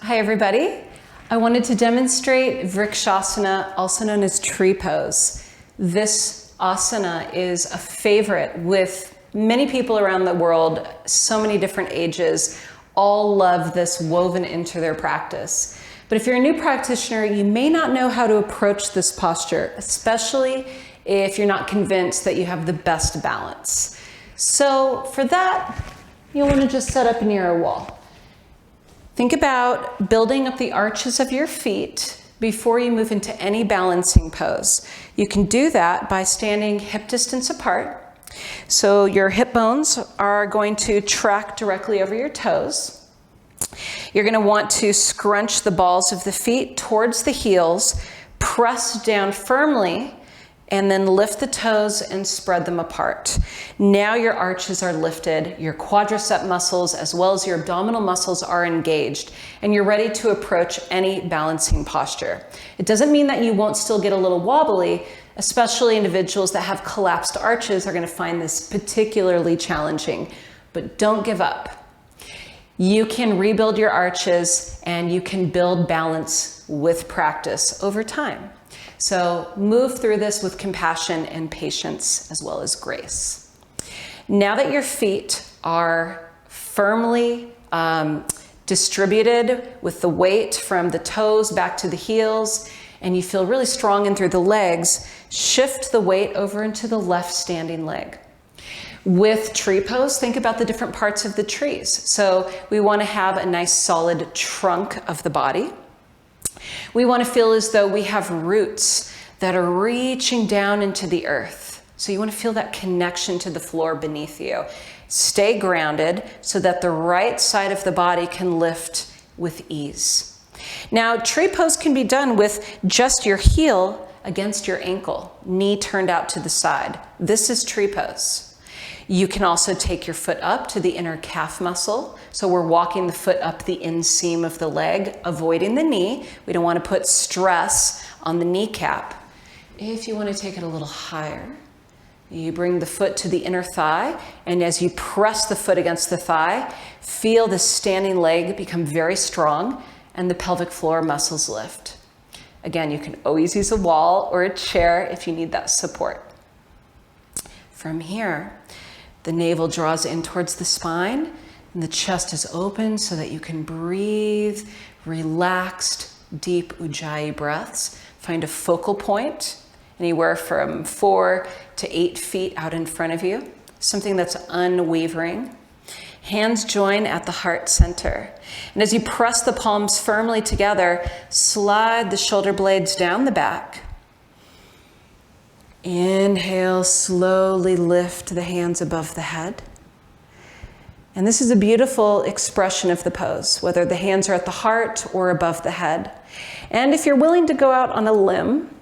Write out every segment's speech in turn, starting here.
Hi everybody. I wanted to demonstrate Vrksasana, also known as tree pose. This asana is a favorite with many people around the world, so many different ages, all love this woven into their practice. But if you're a new practitioner, you may not know how to approach this posture, especially if you're not convinced that you have the best balance. So for that, you'll want to just set up near a wall. Think about building up the arches of your feet before you move into any balancing pose. You can do that by standing hip distance apart. So your hip bones are going to track directly over your toes. You're going to want to scrunch the balls of the feet towards the heels, press down firmly, and then lift the toes and spread them apart. Now your arches are lifted, your quadricep muscles as well as your abdominal muscles are engaged, and you're ready to approach any balancing posture. It doesn't mean that you won't still get a little wobbly, especially individuals that have collapsed arches are going to find this particularly challenging, but don't give up. You can rebuild your arches and you can build balance with practice over time. So move through this with compassion and patience as well as grace. Now that your feet are firmly distributed with the weight from the toes back to the heels, and you feel really strong in through the legs, shift the weight over into the left standing leg. With tree pose, think about the different parts of the trees. So we want to have a nice solid trunk of the body. We want to feel as though we have roots that are reaching down into the earth. So you want to feel that connection to the floor beneath you. Stay grounded so that the right side of the body can lift with ease. Now, tree pose can be done with just your heel against your ankle, knee turned out to the side. This is tree pose. You can also take your foot up to the inner calf muscle. So we're walking the foot up the inseam of the leg, avoiding the knee. We don't want to put stress on the kneecap. If you want to take it a little higher, you bring the foot to the inner thigh, and as you press the foot against the thigh, feel the standing leg become very strong and the pelvic floor muscles lift. Again, you can always use a wall or a chair if you need that support. From here, the navel draws in towards the spine and the chest is open so that you can breathe relaxed, deep Ujjayi breaths. Find a focal point anywhere from 4 to 8 feet out in front of you, something that's unwavering. Hands join at the heart center. And as you press the palms firmly together, slide the shoulder blades down the back. Inhale, slowly lift the hands above the head. And this is a beautiful expression of the pose, whether the hands are at the heart or above the head. And if you're willing to go out on a limb,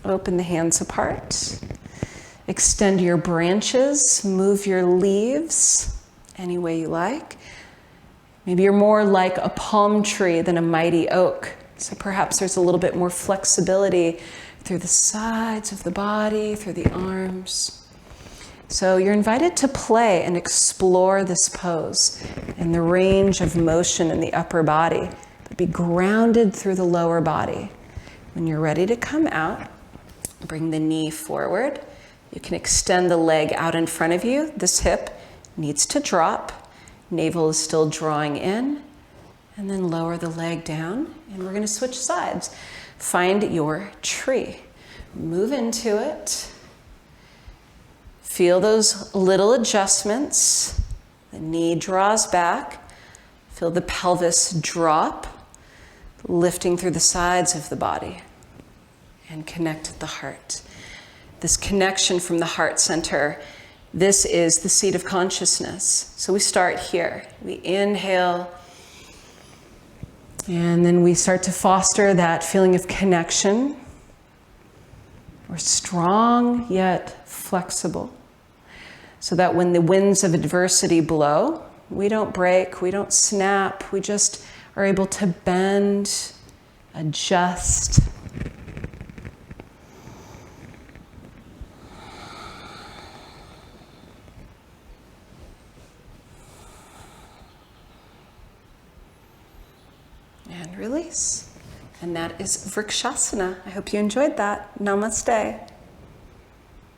open the hands apart. Extend your branches, move your leaves any way you like. Maybe you're more like a palm tree than a mighty oak. So perhaps there's a little bit more flexibility through the sides of the body, through the arms. So you're invited to play and explore this pose and the range of motion in the upper body, but be grounded through the lower body. When you're ready to come out, bring the knee forward. You can extend the leg out in front of you. This hip needs to drop. Navel is still drawing in. And then lower the leg down. And we're going to switch sides. Find your tree. Move into it. Feel those little adjustments. The knee draws back. Feel the pelvis drop, lifting through the sides of the body. And connect to the heart. This connection from the heart center, this is the seat of consciousness. So we start here. We inhale. And then we start to foster that feeling of connection. We're strong yet flexible. So that when the winds of adversity blow, we don't break, we don't snap, we just are able to bend, adjust. and release. And that is Vrksasana. I hope you enjoyed that. Namaste.